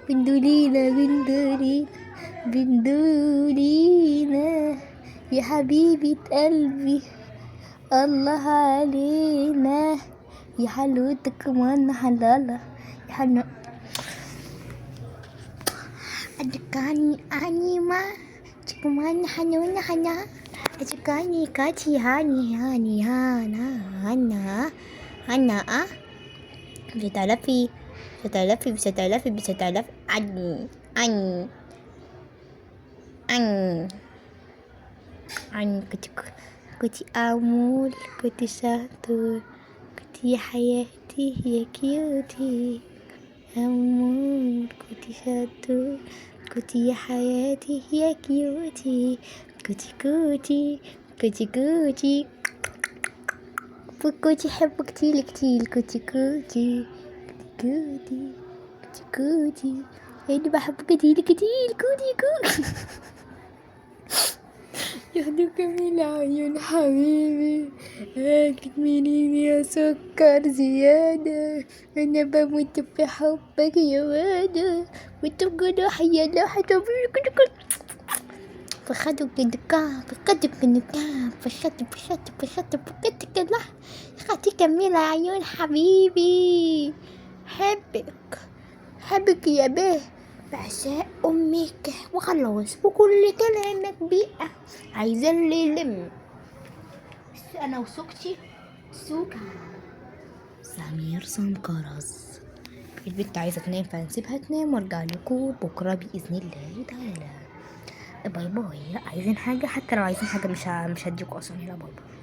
بندولينا بندولينا بندولينا يا حبيبة قلبي الله علينا يا حلوتك من حلالة يا حلو أدكاني أنيما تكمان حنون حنا أدكاني كاتي هاني هانا هانا بستالفي عن كنتي أمول كنتي شاطر كنتي يا حياتي يا كيوتي أمول كنتي شاطر كنتي يا حياتي يا كيوتي كوتي كوتي حبك كتير كوتي أنا بحبك كتير كوتي ياخدوك من العيون حبيبي تكمليني يا سكر زيادة أنا بموت في حبك يا وادة وتبقى حيا لا حتى فخدك الدكان فخدك النكان فشت لا خاتي كمل عيون حبيبي حبك يا بيه بعشاء أمك وخلاص وكل كلامك بيئة عايزة اللي يلم بس أنا وسوكتي سوكا سمير سمكرز البنت عايزة تنام فنسيبها تنام وارجع لكم بكرة بإذن الله تعالى. باي باي. عايزين حاجة؟ حتى لو عايزين حاجة مش هديكوا أصلا. لا باي باي.